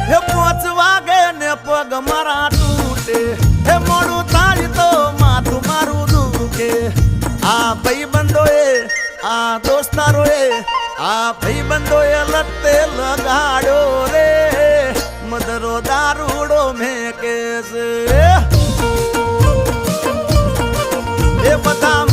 હે 5 વાગે ને પગ મારા તૂટે, હે મોડું થાય તો માથું મારું દુખે. આ ભાઈબંધોએ, આ દોસ્તારોએ, આ ભાઈબંધોએ લતે લગાડ્યો રે, મદરો દારૂડો મેં કે છે એ બધા